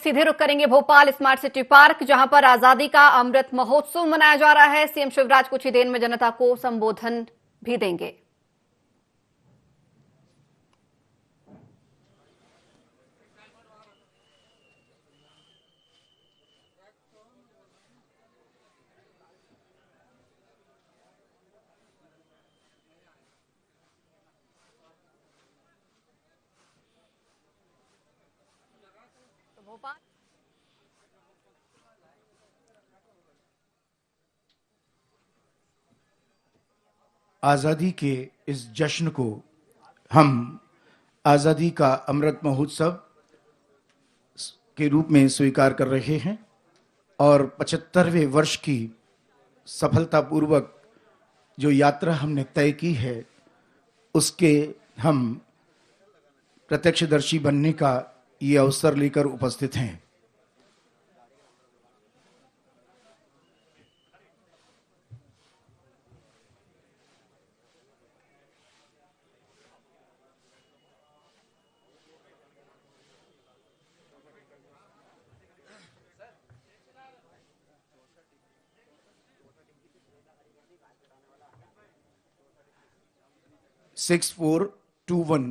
सीधे रुक करेंगे भोपाल स्मार्ट सिटी पार्क, जहां पर आजादी का अमृत महोत्सव मनाया जा रहा है। सीएम शिवराज कुछ ही देर में जनता को संबोधन भी देंगे। आज़ादी के इस जश्न को हम आज़ादी का अमृत महोत्सव के रूप में स्वीकार कर रहे हैं और 75वें वर्ष की सफलतापूर्वक जो यात्रा हमने तय की है उसके हम प्रत्यक्षदर्शी बनने का ये अवसर लेकर उपस्थित हैं। सिक्स 421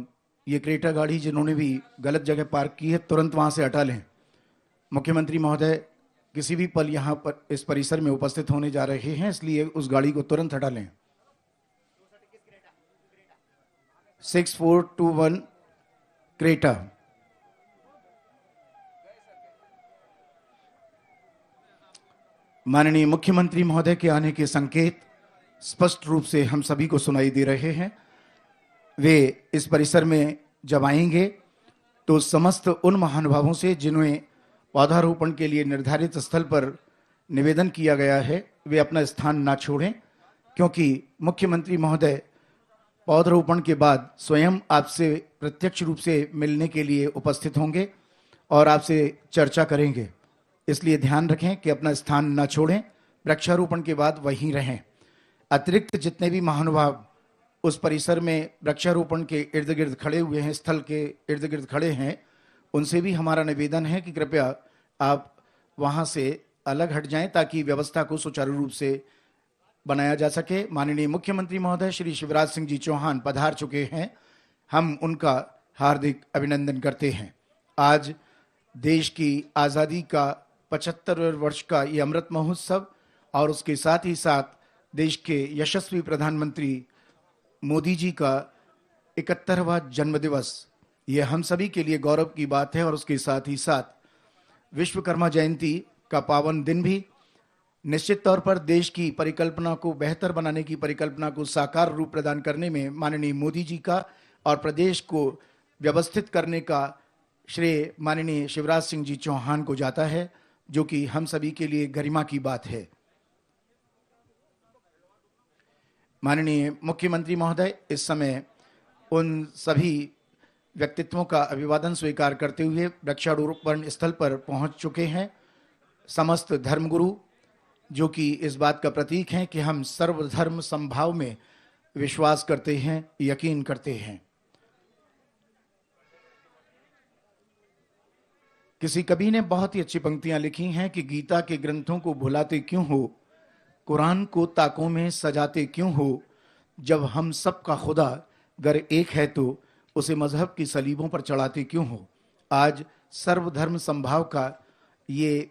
ये क्रेटा गाड़ी जिन्होंने भी गलत जगह पार्क की है तुरंत वहां से हटा लें। मुख्यमंत्री महोदय किसी भी पल यहां पर इस परिसर में उपस्थित होने जा रहे हैं, इसलिए उस गाड़ी को तुरंत हटा लें। 6421 क्रेटा। माननीय मुख्यमंत्री महोदय के आने के संकेत स्पष्ट रूप से हम सभी को सुनाई दे रहे हैं। वे इस परिसर में जब आएंगे तो समस्त उन महानुभावों से जिन्हें पौधारोपण के लिए निर्धारित स्थल पर निवेदन किया गया है वे अपना स्थान ना छोड़ें, क्योंकि मुख्यमंत्री महोदय पौधारोपण के बाद स्वयं आपसे प्रत्यक्ष रूप से मिलने के लिए उपस्थित होंगे और आपसे चर्चा करेंगे। इसलिए ध्यान रखें कि अपना स्थान ना छोड़ें, वृक्षारोपण के बाद वहीं रहें। अतिरिक्त जितने भी महानुभाव उस परिसर में वृक्षारोपण के इर्द गिर्द खड़े हुए हैं, स्थल के इर्द गिर्द खड़े हैं, उनसे भी हमारा निवेदन है कि कृपया आप वहां से अलग हट जाएं ताकि व्यवस्था को सुचारू रूप से बनाया जा सके। माननीय मुख्यमंत्री महोदय श्री शिवराज सिंह जी चौहान पधार चुके हैं, हम उनका हार्दिक अभिनंदन करते हैं। आज देश की आज़ादी का 75वें वर्ष का ये अमृत महोत्सव और उसके साथ ही साथ देश के यशस्वी प्रधानमंत्री मोदी जी का 71वां जन्मदिवस, ये हम सभी के लिए गौरव की बात है। और उसके साथ ही साथ विश्वकर्मा जयंती का पावन दिन भी निश्चित तौर पर देश की परिकल्पना को बेहतर बनाने की परिकल्पना को साकार रूप प्रदान करने में माननीय मोदी जी का और प्रदेश को व्यवस्थित करने का श्रेय माननीय शिवराज सिंह जी चौहान को जाता है, जो कि हम सभी के लिए गरिमा की बात है। माननीय मुख्यमंत्री महोदय इस समय उन सभी व्यक्तित्वों का अभिवादन स्वीकार करते हुए वृक्षारोपण स्थल पर पहुंच चुके हैं। समस्त धर्मगुरु जो कि इस बात का प्रतीक हैं कि हम सर्वधर्म समभाव में विश्वास करते हैं, यकीन करते हैं। किसी कवि ने बहुत ही अच्छी पंक्तियां लिखी हैं कि गीता के ग्रंथों को भुलाते क्यों हो, कुरान को ताकों में सजाते क्यों हो, जब हम सब का खुदा गर एक है तो उसे मजहब की सलीबों पर चढ़ाते क्यों हो। आज सर्वधर्म संभाव का ये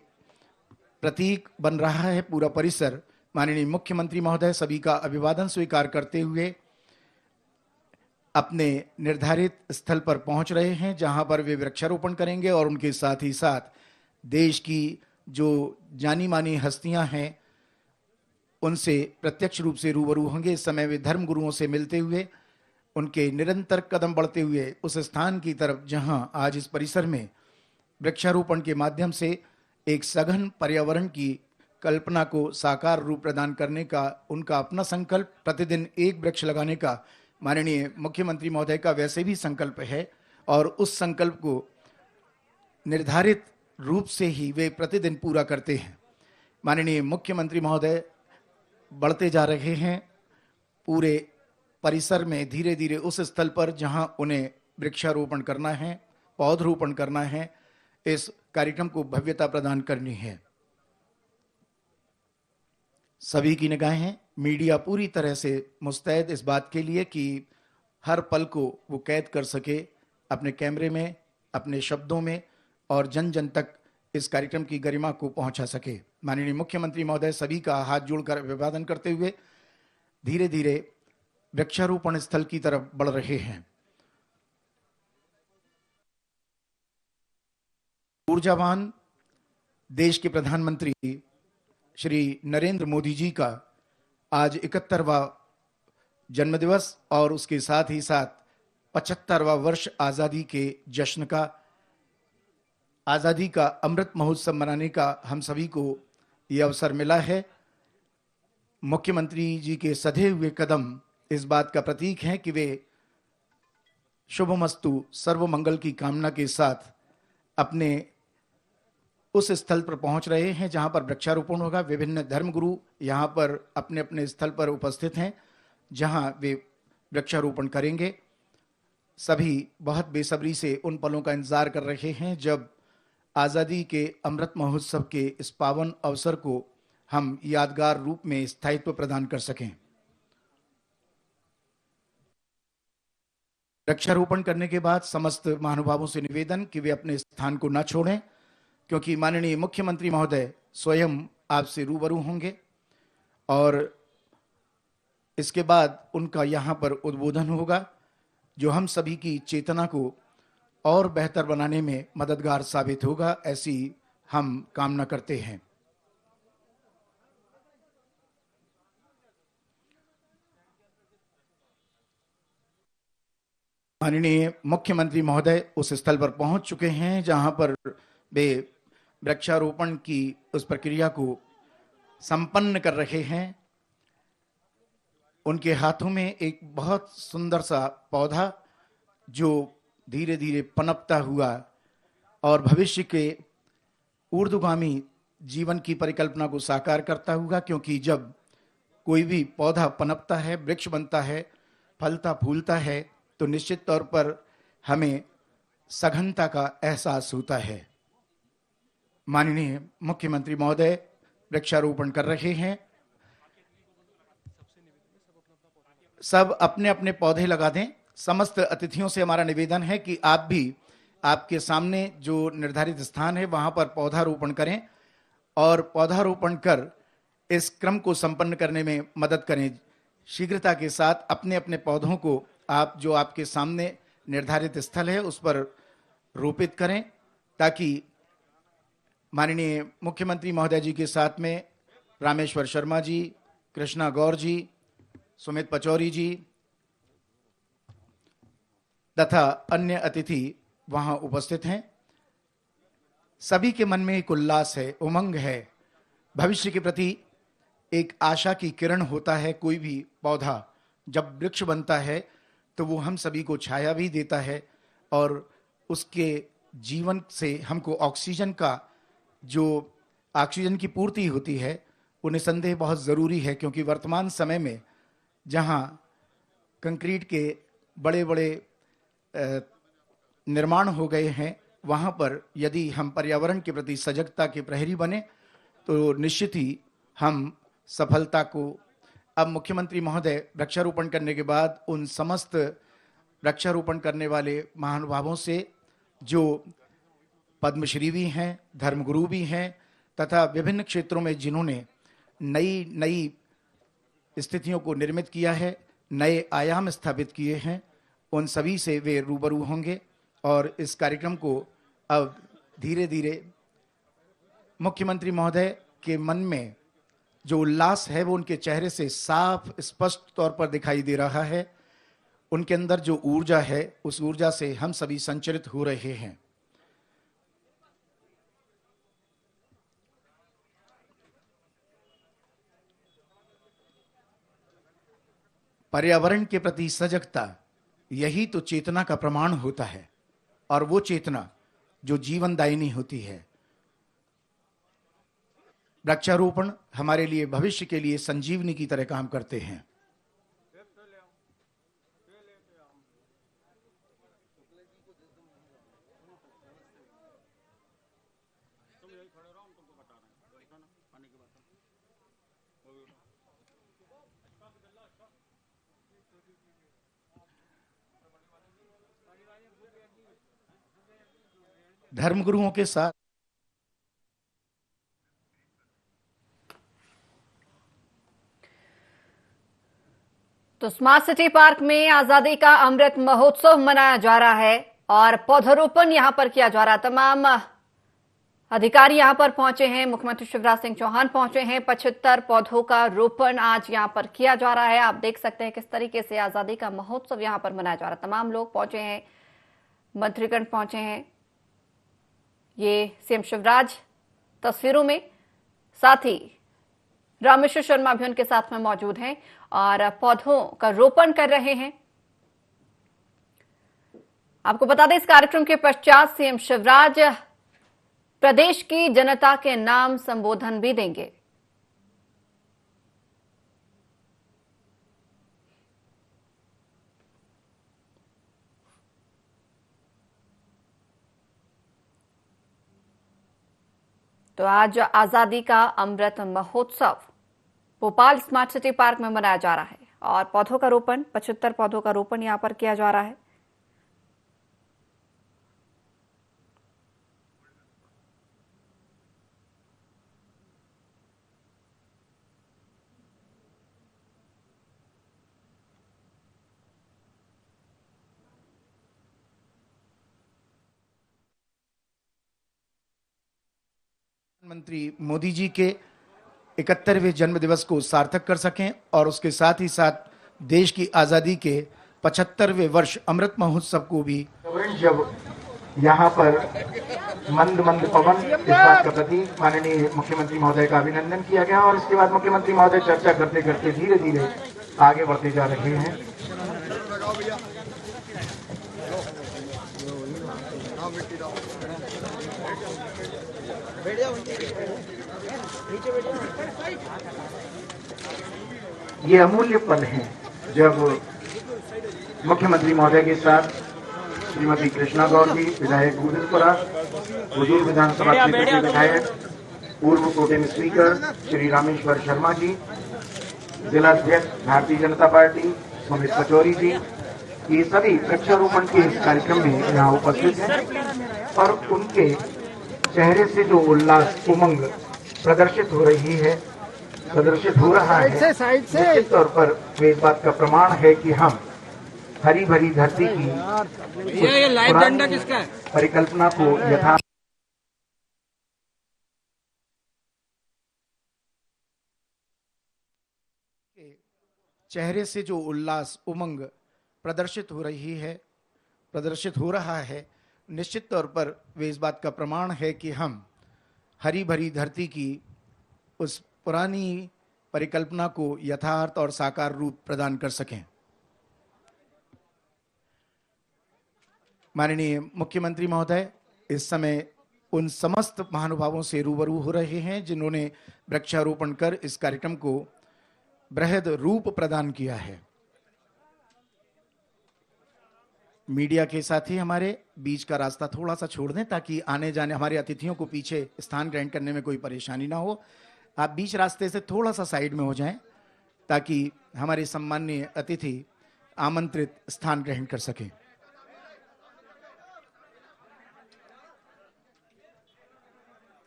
प्रतीक बन रहा है पूरा परिसर। माननीय मुख्यमंत्री महोदय सभी का अभिवादन स्वीकार करते हुए अपने निर्धारित स्थल पर पहुंच रहे हैं, जहां पर वे वृक्षारोपण करेंगे और उनके साथ ही साथ देश की जो जानी मानी हस्तियां हैं उनसे प्रत्यक्ष रूप से रूबरू होंगे। इस समय वे धर्म गुरुओं से मिलते हुए उनके निरंतर कदम बढ़ते हुए उस स्थान की तरफ जहां आज इस परिसर में वृक्षारोपण के माध्यम से एक सघन पर्यावरण की कल्पना को साकार रूप प्रदान करने का उनका अपना संकल्प, प्रतिदिन एक वृक्ष लगाने का माननीय मुख्यमंत्री महोदय का वैसे भी संकल्प है और उस संकल्प को निर्धारित रूप से ही वे प्रतिदिन पूरा करते हैं। माननीय मुख्यमंत्री महोदय बढ़ते जा रहे हैं पूरे परिसर में धीरे धीरे उस स्थल पर जहां उन्हें वृक्षारोपण करना है, पौधरोपण करना है। इस कार्यक्रम को भव्यता प्रदान करनी है। सभी की निगाहें, मीडिया पूरी तरह से मुस्तैद इस बात के लिए कि हर पल को वो कैद कर सके अपने कैमरे में, अपने शब्दों में, और जन जन तक इस कार्यक्रम की गरिमा को पहुंचा सके। माननीय मुख्यमंत्री महोदय सभी का हाथ जोड़कर अभिवादन करते हुए धीरे धीरे वृक्षारोपण स्थल की तरफ बढ़ रहे हैं। ऊर्जावान देश के प्रधानमंत्री श्री नरेंद्र मोदी जी का आज 71वां जन्मदिवस और उसके साथ ही साथ 75वां वर्ष आजादी के जश्न का, आजादी का अमृत महोत्सव मनाने का हम सभी को यह अवसर मिला है। मुख्यमंत्री जी के सधे हुए कदम इस बात का प्रतीक हैं कि वे शुभमस्तु सर्वमंगल की कामना के साथ अपने उस स्थल पर पहुंच रहे हैं जहां पर वृक्षारोपण होगा। विभिन्न धर्मगुरु यहां पर अपने अपने स्थल पर उपस्थित हैं जहां वे वृक्षारोपण करेंगे। सभी बहुत बेसब्री से उन पलों का इंतजार कर रहे हैं जब आजादी के अमृत महोत्सव के इस पावन अवसर को हम यादगार रूप में स्थायित्व प्रदान कर सकें। वृक्षारोपण करने के बाद समस्त महानुभावों से निवेदन कि वे अपने स्थान को न छोड़ें, क्योंकि माननीय मुख्यमंत्री महोदय स्वयं आपसे रूबरू होंगे और इसके बाद उनका यहां पर उद्बोधन होगा जो हम सभी की चेतना को और बेहतर बनाने में मददगार साबित होगा, ऐसी हम कामना करते हैं। माननीय मुख्यमंत्री महोदय उस स्थल पर पहुंच चुके हैं जहां पर वे वृक्षारोपण की उस प्रक्रिया को संपन्न कर रहे हैं। उनके हाथों में एक बहुत सुंदर सा पौधा जो धीरे धीरे पनपता हुआ और भविष्य के ऊर्ध्वगामी जीवन की परिकल्पना को साकार करता हुआ, क्योंकि जब कोई भी पौधा पनपता है, वृक्ष बनता है, फलता फूलता है, तो निश्चित तौर पर हमें सघनता का एहसास होता है। माननीय मुख्यमंत्री महोदय वृक्षारोपण कर रहे हैं। सब अपने अपने पौधे लगा दें। समस्त अतिथियों से हमारा निवेदन है कि आप भी आपके सामने जो निर्धारित स्थान है वहां पर पौधारोपण करें और पौधारोपण कर इस क्रम को संपन्न करने में मदद करें। शीघ्रता के साथ अपने अपने पौधों को आप जो आपके सामने निर्धारित स्थल है उस पर रोपित करें, ताकि माननीय मुख्यमंत्री महोदय जी के साथ में रामेश्वर शर्मा जी, कृष्णा गौर जी, सुमित पचौरी जी तथा अन्य अतिथि वहां उपस्थित हैं। सभी के मन में एक उल्लास है, उमंग है, भविष्य के प्रति एक आशा की किरण होता है। कोई भी पौधा जब वृक्ष बनता है तो वो हम सभी को छाया भी देता है और उसके जीवन से हमको ऑक्सीजन की पूर्ति होती है, वो निसंदेह बहुत ज़रूरी है। क्योंकि वर्तमान समय में जहां कंक्रीट के बड़े बड़े निर्माण हो गए हैं, वहां पर यदि हम पर्यावरण के प्रति सजगता के प्रहरी बने तो निश्चित ही हम सफलता को। अब मुख्यमंत्री महोदय वृक्षारोपण करने के बाद उन समस्त वृक्षारोपण करने वाले महानुभावों से जो पद्मश्री भी हैं, धर्मगुरु भी हैं तथा विभिन्न क्षेत्रों में जिन्होंने नई नई स्थितियों को निर्मित किया है, नए आयाम स्थापित किए हैं, उन सभी से वे रूबरू होंगे और इस कार्यक्रम को अब धीरे धीरे मुख्यमंत्री महोदय के मन में जो उल्लास है वो उनके चेहरे से साफ स्पष्ट तौर पर दिखाई दे रहा है। उनके अंदर जो ऊर्जा है उस ऊर्जा से हम सभी संचरित हो रहे हैं। पर्यावरण के प्रति सजगता यही तो चेतना का प्रमाण होता है और वो चेतना जो जीवनदायिनी होती है। वृक्षारोपण हमारे लिए भविष्य के लिए संजीवनी की तरह काम करते हैं। धर्मगुरुओं के साथ तो स्मार्ट सिटी पार्क में आजादी का अमृत महोत्सव मनाया जा रहा है और पौधरोपण यहां पर किया जा रहा है। तमाम अधिकारी यहां पर पहुंचे हैं, मुख्यमंत्री शिवराज सिंह चौहान पहुंचे हैं। 75 पौधों का रोपण आज यहां पर किया जा रहा है। आप देख सकते हैं किस तरीके से आजादी का महोत्सव यहां पर मनाया जा रहा है। तमाम लोग पहुंचे हैं, मंत्रीगण पहुंचे हैं। ये सीएम शिवराज तस्वीरों में, साथ ही रामेश्वर शर्मा भी उनके साथ में मौजूद हैं और पौधों का रोपण कर रहे हैं। आपको बता दें, इस कार्यक्रम के पश्चात सीएम शिवराज प्रदेश की जनता के नाम संबोधन भी देंगे। तो आज आजादी का Amrit Mahotsav Bhopal smart city park में मनाया जा रहा है और पौधों का रोपण, 75 पौधों का रोपण यहां पर किया जा रहा है। प्रधानमंत्री मोदी जी के 71वें जन्म दिवस को सार्थक कर सकें और उसके साथ ही साथ देश की आजादी के 75वें वर्ष अमृत महोत्सव को भी। जब यहाँ पर मंद मंद पवन इस बात का प्रतीक माननीय मुख्यमंत्री महोदय का अभिनंदन किया गया और इसके बाद मुख्यमंत्री महोदय चर्चा करते करते धीरे धीरे आगे बढ़ते जा रहे हैं। ये अमूल्य पल है जब मुख्यमंत्री महोदय के साथ श्रीमती कृष्णा गौर जी, विधायक गुरुपुरा, हुजूर विधानसभा क्षेत्र के विधायक पूर्व प्रोटेम स्पीकर श्री रामेश्वर शर्मा जी, जिला अध्यक्ष भारतीय जनता पार्टी सुमित पचौरी जी, ये सभी वृक्षारोपण के इस कार्यक्रम में यहाँ उपस्थित हैं और उनके चेहरे से जो उल्लास, उमंग प्रदर्शित हो रही है, प्रदर्शित हो रहा है, निश्चित तौर पर वे इस बात का प्रमाण है कि हम हरी भरी धरती की ये लाइव डंडा किसका है? परिकल्पना को यथा चेहरे से जो उल्लास, उमंग प्रदर्शित हो रहा है, निश्चित तौर पर वे इस बात का प्रमाण है कि हम हरी भरी धरती की उस पुरानी परिकल्पना को यथार्थ और साकार रूप प्रदान कर सकें। माननीय मुख्यमंत्री महोदय इस समय उन समस्त महानुभावों से रूबरू हो रहे हैं जिन्होंने वृक्षारोपण कर इस कार्यक्रम को बृहद रूप प्रदान किया है। मीडिया के साथी हमारे बीच का रास्ता थोड़ा सा छोड़ दें ताकि आने जाने हमारे अतिथियों को पीछे स्थान ग्रहण करने में कोई परेशानी ना हो। आप बीच रास्ते से थोड़ा सा साइड में हो जाएं ताकि हमारे सम्माननीय अतिथि आमंत्रित स्थान ग्रहण कर सकें।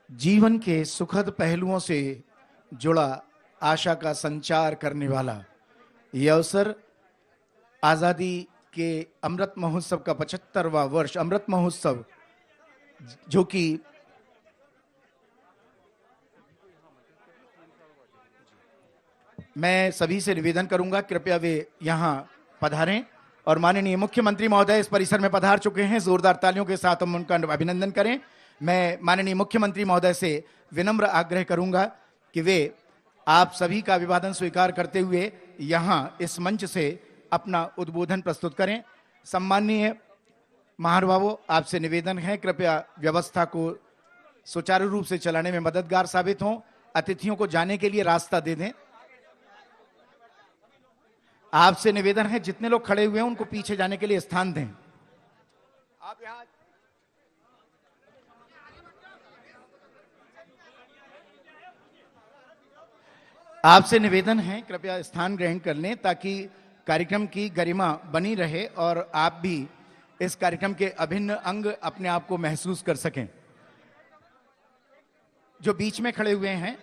जीवन के सुखद पहलुओं से जुड़ा आशा का संचार करने वाला यह अवसर आजादी के अमृत महोत्सव का 75वां वर्ष अमृत महोत्सव, जो कि मैं सभी से निवेदन करूंगा कृपया वे यहां पधारें और माननीय मुख्यमंत्री महोदय इस परिसर में पधार चुके हैं। जोरदार तालियों के साथ हम उनका अभिनंदन करें। मैं माननीय मुख्यमंत्री महोदय से विनम्र आग्रह करूंगा कि वे आप सभी का अभिवादन स्वीकार करते हुए यहां इस मंच से अपना उद्बोधन प्रस्तुत करें। सम्माननीय महानुभावों, आपसे निवेदन है कृपया व्यवस्था को सुचारू रूप से चलाने में मददगार साबित हों। अतिथियों को जाने के लिए रास्ता दे दें। आपसे निवेदन है जितने लोग खड़े हुए हैं उनको पीछे जाने के लिए स्थान दें। आप यहां आपसे निवेदन है कृपया स्थान ग्रहण कर लें ताकि कार्यक्रम की गरिमा बनी रहे और आप भी इस कार्यक्रम के अभिन्न अंग अपने आप को महसूस कर सकें। जो बीच में खड़े हुए हैं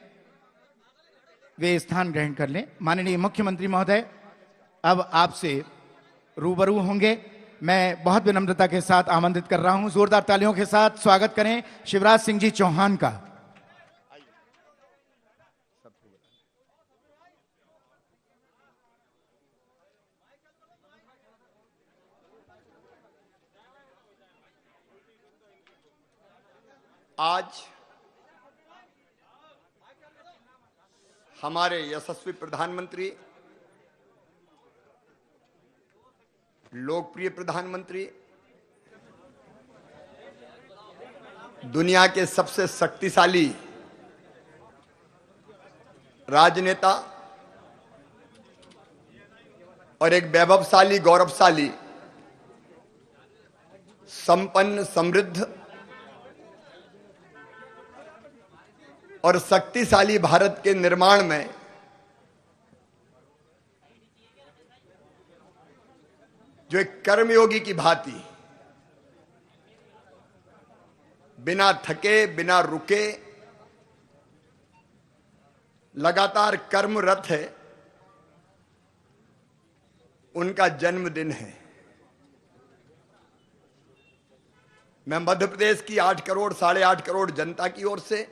वे स्थान ग्रहण कर लें। माननीय मुख्यमंत्री महोदय अब आपसे रूबरू होंगे। मैं बहुत विनम्रता के साथ आमंत्रित कर रहा हूं, जोरदार तालियों के साथ स्वागत करें शिवराज सिंह जी चौहान का। आज हमारे यशस्वी प्रधानमंत्री, लोकप्रिय प्रधानमंत्री, दुनिया के सबसे शक्तिशाली राजनेता और एक वैभवशाली, गौरवशाली, संपन्न, समृद्ध और शक्तिशाली भारत के निर्माण में जो एक कर्मयोगी की भांति बिना थके, बिना रुके लगातार कर्मरत है, उनका जन्मदिन है। मैं मध्य प्रदेश की 8 करोड़, 8.5 करोड़ जनता की ओर से,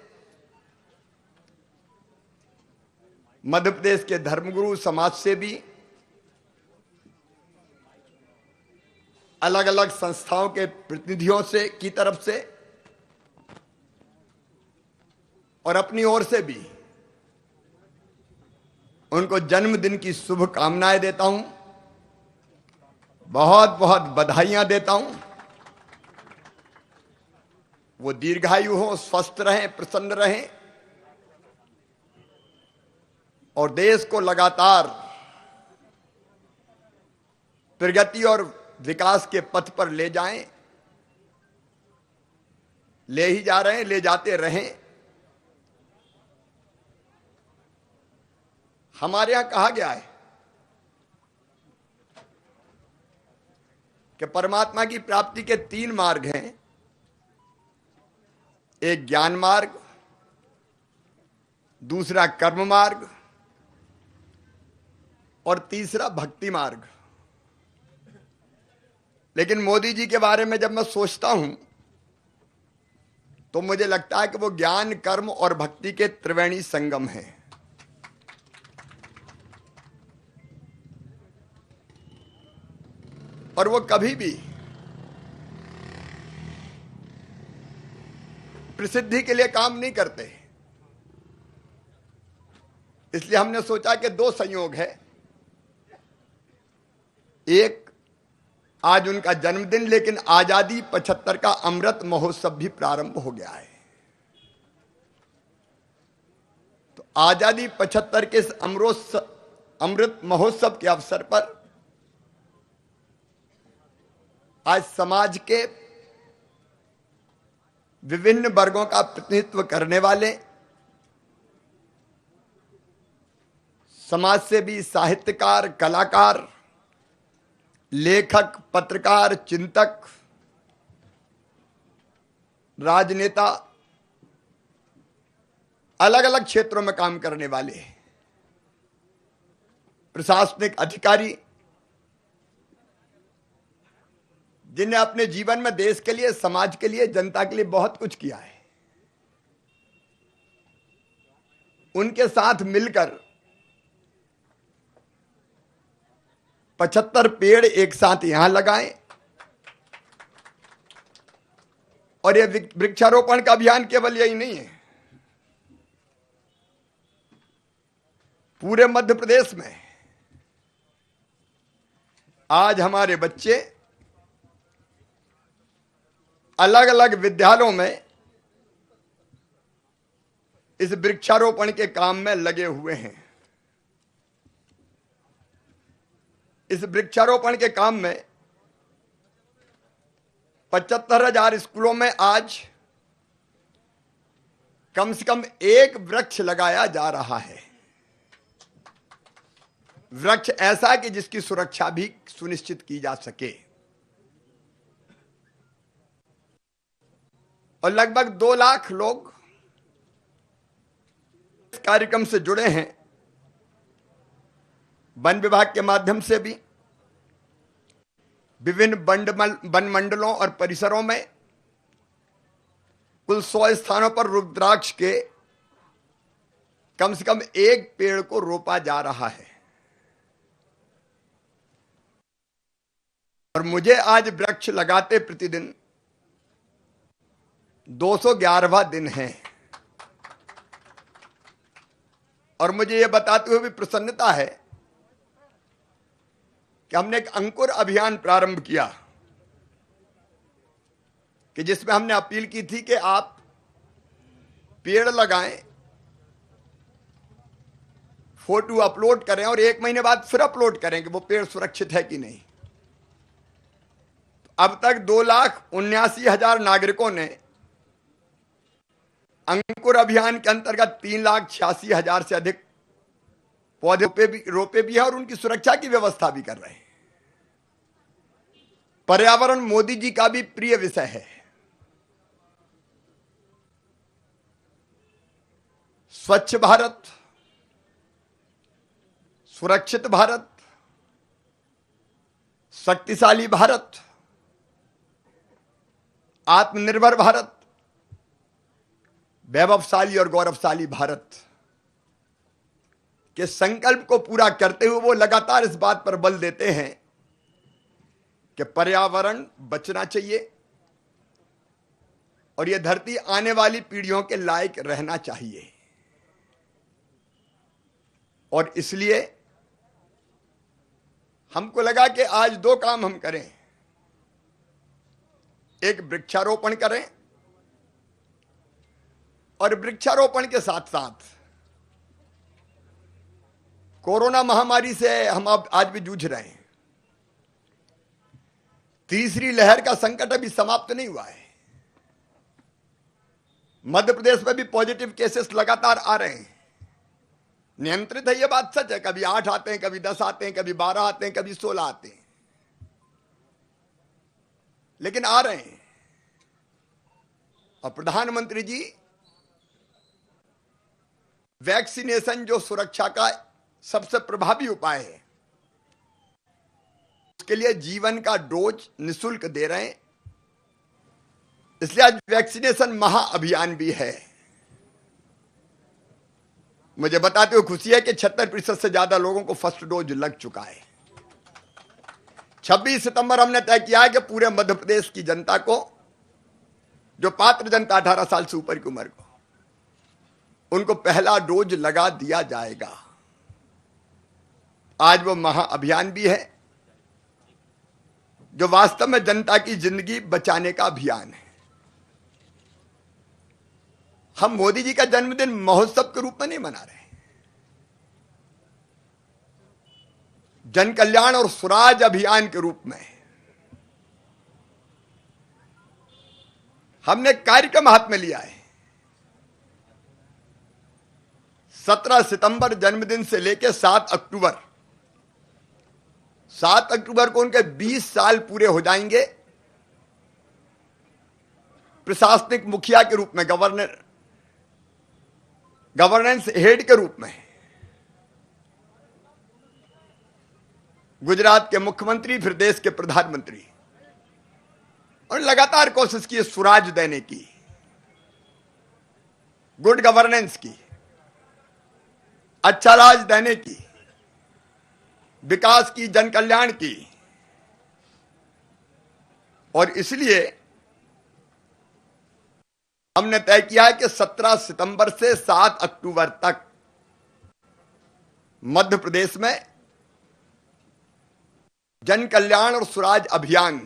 मध्य प्रदेश के धर्मगुरु, समाज सेवी, अलग अलग संस्थाओं के प्रतिनिधियों से की तरफ से और अपनी ओर से भी उनको जन्मदिन की शुभकामनाएं देता हूं, बहुत बहुत बधाइयां देता हूं। वो दीर्घायु हो, स्वस्थ रहें, प्रसन्न रहें और देश को लगातार प्रगति और विकास के पथ पर ले जाएं, ले ही जा रहे हैं, ले जाते रहें। हमारे यहां कहा गया है कि परमात्मा की प्राप्ति के 3 मार्ग हैं। एक ज्ञान मार्ग, दूसरा कर्म मार्ग और तीसरा भक्ति मार्ग। लेकिन मोदी जी के बारे में जब मैं सोचता हूं तो मुझे लगता है कि वो ज्ञान, कर्म और भक्ति के त्रिवेणी संगम हैं। और वो कभी भी प्रसिद्धि के लिए काम नहीं करते। इसलिए हमने सोचा कि 2 संयोग है। एक, आज उनका जन्मदिन, लेकिन आजादी 75 का अमृत महोत्सव भी प्रारंभ हो गया है। तो आजादी 75 के इस अमृत महोत्सव के अवसर पर आज समाज के विभिन्न वर्गों का प्रतिनिधित्व करने वाले समाज सेवी, साहित्यकार, कलाकार, लेखक, पत्रकार, चिंतक, राजनेता, अलग अलग क्षेत्रों में काम करने वाले, प्रशासनिक अधिकारी, जिन्हें अपने जीवन में देश के लिए, समाज के लिए, जनता के लिए बहुत कुछ किया है, उनके साथ मिलकर 75 पेड़ एक साथ यहां लगाएं और यह वृक्षारोपण का अभियान केवल यही नहीं है। पूरे मध्य प्रदेश में आज हमारे बच्चे अलग अलग विद्यालयों में इस वृक्षारोपण के काम में लगे हुए हैं। इस वृक्षारोपण के काम में 75,000 स्कूलों में आज कम से कम 1 वृक्ष लगाया जा रहा है। वृक्ष ऐसा कि जिसकी सुरक्षा भी सुनिश्चित की जा सके। और लगभग 2 लाख लोग इस कार्यक्रम से जुड़े हैं। वन विभाग के माध्यम से भी विभिन्न वन मंडलों और परिसरों में कुल 100 स्थानों पर रुद्राक्ष के कम से कम 1 पेड़ को रोपा जा रहा है। और मुझे आज वृक्ष लगाते प्रतिदिन 211वां दिन है। और मुझे यह बताते हुए भी प्रसन्नता है कि हमने एक अंकुर अभियान प्रारंभ किया कि जिसमें हमने अपील की थी कि आप पेड़ लगाएं, फोटो अपलोड करें और 1 महीने बाद फिर अपलोड करें कि वो पेड़ सुरक्षित है कि नहीं। अब तक 2,79,000 नागरिकों ने अंकुर अभियान के अंतर्गत 3,86,000 से अधिक पौधे रोपे भी हैं और उनकी सुरक्षा की व्यवस्था भी कर रहे हैं। पर्यावरण मोदी जी का भी प्रिय विषय है। स्वच्छ भारत, सुरक्षित भारत, शक्तिशाली भारत, आत्मनिर्भर भारत, वैभवशाली और गौरवशाली भारत के संकल्प को पूरा करते हुए वो लगातार इस बात पर बल देते हैं कि पर्यावरण बचना चाहिए और यह धरती आने वाली पीढ़ियों के लायक रहना चाहिए। और इसलिए हमको लगा कि आज 2 काम हम करें। एक, वृक्षारोपण करें और वृक्षारोपण के साथ साथ कोरोना महामारी से हम अब आज भी जूझ रहे हैं। तीसरी लहर का संकट अभी समाप्त नहीं हुआ है। मध्य प्रदेश में भी पॉजिटिव केसेस लगातार आ रहे हैं। नियंत्रित है, यह बात सच है। कभी 8 आते हैं, कभी 10 आते हैं, कभी 12 आते हैं, कभी 16 आते हैं, लेकिन आ रहे हैं। और प्रधानमंत्री जी वैक्सीनेशन जो सुरक्षा का सबसे प्रभावी उपाय है, उसके लिए जीवन का डोज निःशुल्क दे रहे हैं। इसलिए आज वैक्सीनेशन महाअभियान भी है। मुझे बताते हुए खुशी है कि 76% से ज्यादा लोगों को फर्स्ट डोज लग चुका है। 26 सितंबर हमने तय किया है कि पूरे मध्य प्रदेश की जनता को, जो पात्र जनता 18 साल से ऊपर की उम्र को, उनको पहला डोज लगा दिया जाएगा। आज वो महाअभियान भी है जो वास्तव में जनता की जिंदगी बचाने का अभियान है। हम मोदी जी का जन्मदिन महोत्सव के रूप में नहीं मना रहे, जन कल्याण और स्वराज अभियान के रूप में हमने कार्यक्रम हाथ में लिया है। 17 सितंबर जन्मदिन से लेकर 7 अक्टूबर 7 अक्टूबर को उनके 20 साल पूरे हो जाएंगे। प्रशासनिक मुखिया के रूप में, गवर्नेंस हेड के रूप में गुजरात के मुख्यमंत्री, फिर देश के प्रधानमंत्री, और लगातार कोशिश की स्वराज देने की, गुड गवर्नेंस की, अच्छा राज देने की, विकास की, जन कल्याण की। और इसलिए हमने तय किया है कि 17 सितंबर से 7 अक्टूबर तक मध्य प्रदेश में जन कल्याण और स्वराज अभियान,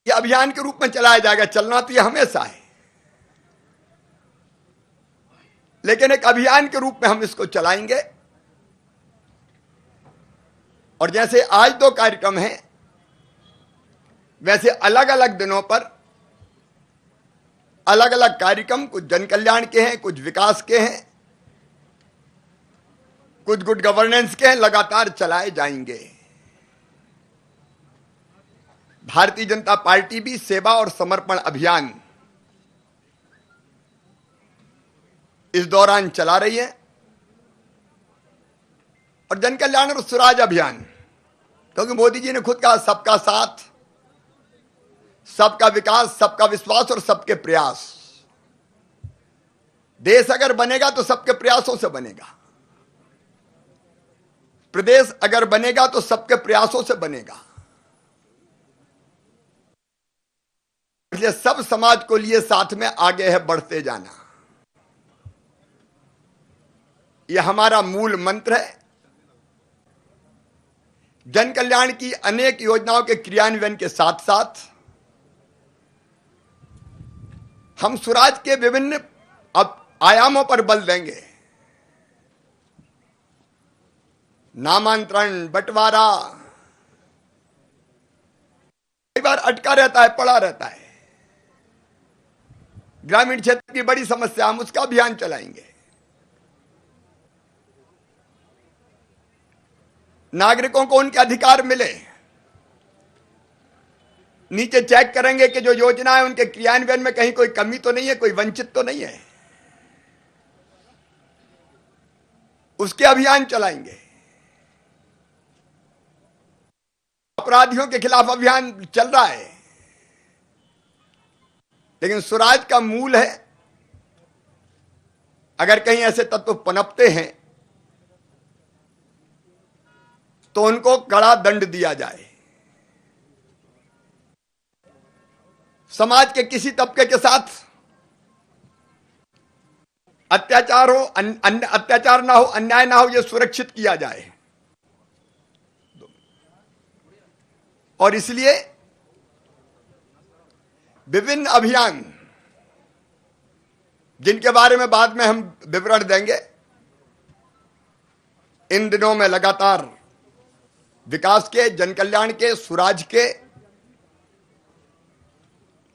यह अभियान के रूप में चलाया जाएगा। चलना तो यह हमेशा है, लेकिन एक अभियान के रूप में हम इसको चलाएंगे। और जैसे आज 2 कार्यक्रम हैं, वैसे अलग अलग दिनों पर अलग अलग कार्यक्रम, कुछ जन कल्याण के हैं, कुछ विकास के हैं, कुछ गुड गवर्नेंस के हैं, लगातार चलाए जाएंगे। भारतीय जनता पार्टी भी सेवा और समर्पण अभियान इस दौरान चला रही है, और जन कल्याण और स्वराज अभियान, क्योंकि मोदी जी ने खुद कहा सबका साथ, सबका विकास, सबका विश्वास और सबके प्रयास। देश अगर बनेगा तो सबके प्रयासों से बनेगा, प्रदेश अगर बनेगा तो सबके प्रयासों से बनेगा। इसलिए सब समाज को लिए साथ में आगे है बढ़ते जाना, यह हमारा मूल मंत्र है। जन कल्याण की अनेक योजनाओं के क्रियान्वयन के साथ साथ हम स्वराज के विभिन्न अब आयामों पर बल देंगे। नामांतरण, बंटवारा कई बार अटका रहता है, पड़ा रहता है। ग्रामीण क्षेत्र की बड़ी समस्या, हम उसका अभियान चलाएंगे। नागरिकों को उनके अधिकार मिले, नीचे चेक करेंगे कि जो योजना है उनके क्रियान्वयन में कहीं कोई कमी तो नहीं है, कोई वंचित तो नहीं है, उसके अभियान चलाएंगे। अपराधियों के खिलाफ अभियान चल रहा है, लेकिन स्वराज का मूल है, अगर कहीं ऐसे तत्व पनपते हैं तो उनको कड़ा दंड दिया जाए। समाज के किसी तबके के साथ अत्याचार हो, अत्याचार ना हो, अन्याय ना हो, यह सुरक्षित किया जाए। और इसलिए विभिन्न अभियान, जिनके बारे में बाद में हम विवरण देंगे, इन दिनों में लगातार विकास के, जन कल्याण के, स्वराज के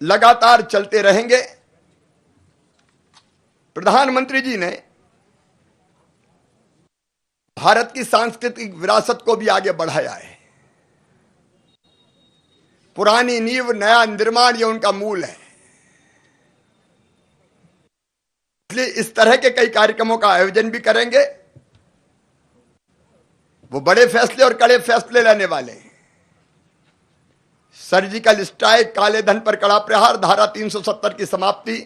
लगातार चलते रहेंगे। प्रधानमंत्री जी ने भारत की सांस्कृतिक विरासत को भी आगे बढ़ाया है। पुरानी नींव, नया निर्माण, ये उनका मूल है। इसलिए इस तरह के कई कार्यक्रमों का आयोजन भी करेंगे। वो बड़े फैसले और कड़े फैसले लेने वाले हैं। सर्जिकल स्ट्राइक, काले धन पर कड़ा प्रहार, धारा 370 की समाप्ति,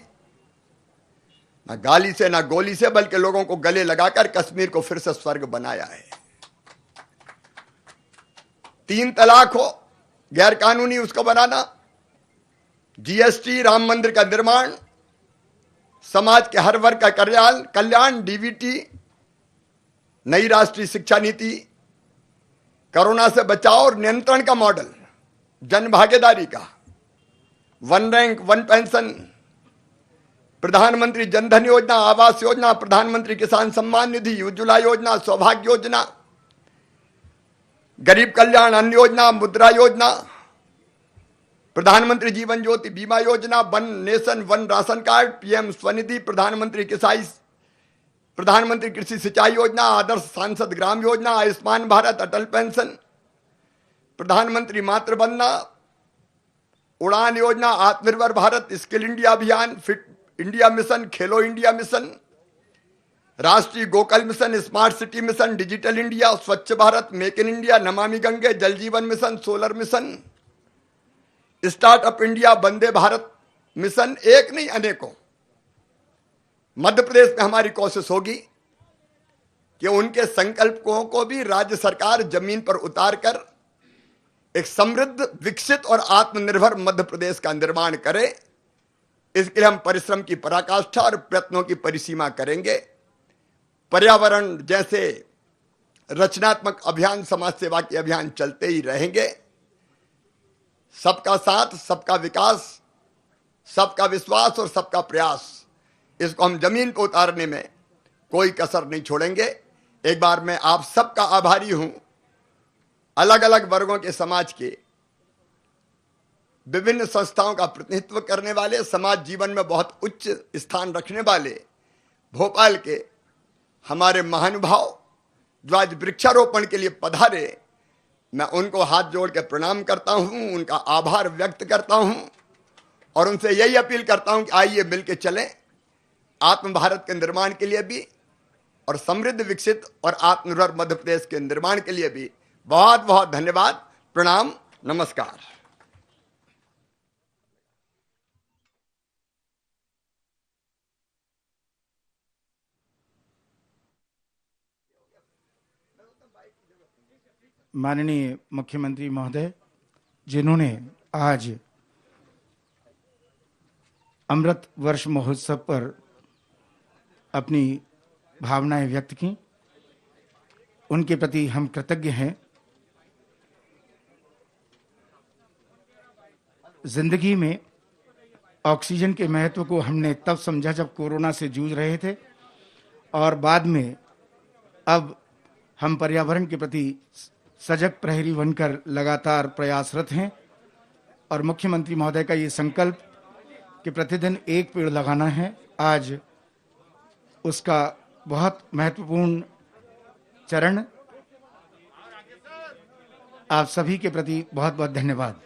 ना गाली से ना गोली से, बल्कि लोगों को गले लगाकर कश्मीर को फिर से स्वर्ग बनाया है। 3 तलाक हो, गैर कानूनी उसको बनाना, जीएसटी, राम मंदिर का निर्माण, समाज के हर वर्ग का कल्याण, डीबीटी, नई राष्ट्रीय शिक्षा नीति, कोरोना से बचाव और नियंत्रण का मॉडल, जन भागीदारी का, 1 रैंक 1 पेंशन, प्रधानमंत्री जनधन योजना, आवास योजना, प्रधानमंत्री किसान सम्मान निधि, उज्ज्वला योजना, सौभाग्य योजना, गरीब कल्याण अन्न योजना, मुद्रा योजना, प्रधानमंत्री जीवन ज्योति बीमा योजना, one nation one ration card, PM Svanidhi, प्रधानमंत्री कृषि सिंचाई योजना, आदर्श सांसद ग्राम योजना, आयुष्मान भारत, अटल पेंशन, प्रधानमंत्री मातृवंदना, उड़ान योजना, आत्मनिर्भर भारत, स्किल इंडिया अभियान, फिट इंडिया मिशन, खेलो इंडिया मिशन, राष्ट्रीय Gokul mission, smart city mission, digital India, स्वच्छ भारत, मेक इन इंडिया, नमामि गंगे, जल जीवन mission, solar mission, startup India, वंदे भारत मिशन, एक नहीं अनेकों। मध्य प्रदेश में हमारी कोशिश होगी कि उनके संकल्पों को भी राज्य सरकार जमीन पर उतारकर एक समृद्ध, विकसित और आत्मनिर्भर मध्य प्रदेश का निर्माण करे। इसके लिए हम परिश्रम की पराकाष्ठा और प्रयत्नों की परिसीमा करेंगे। पर्यावरण जैसे रचनात्मक अभियान, समाज सेवा के अभियान चलते ही रहेंगे। सबका साथ, सबका विकास, सबका विश्वास और सबका प्रयास, इसको हम जमीन पर उतारने में कोई कसर नहीं छोड़ेंगे। एक बार मैं आप सबका आभारी हूं। अलग अलग वर्गों के समाज के विभिन्न संस्थाओं का प्रतिनिधित्व करने वाले, समाज जीवन में बहुत उच्च स्थान रखने वाले भोपाल के हमारे महानुभाव जो आज वृक्षारोपण के लिए पधारे, मैं उनको हाथ जोड़ के प्रणाम करता हूं, उनका आभार व्यक्त करता हूं और उनसे यही अपील करता हूं कि आइए मिलकर चलें आत्म भारत के निर्माण के लिए भी और समृद्ध, विकसित और आत्मनिर्भर मध्य प्रदेश के निर्माण के लिए भी। बहुत बहुत धन्यवाद, प्रणाम, नमस्कार। माननीय मुख्यमंत्री महोदय, जिन्होंने आज अमृत वर्ष महोत्सव पर अपनी भावनाएं व्यक्त की, उनके प्रति हम कृतज्ञ हैं। जिंदगी में ऑक्सीजन के महत्व को हमने तब समझा जब कोरोना से जूझ रहे थे और बाद में अब हम पर्यावरण के प्रति सजग प्रहरी बनकर लगातार प्रयासरत हैं और मुख्यमंत्री महोदय का ये संकल्प कि प्रतिदिन एक पेड़ लगाना है, आज उसका बहुत महत्वपूर्ण चरण। आप सभी के प्रति बहुत बहुत धन्यवाद।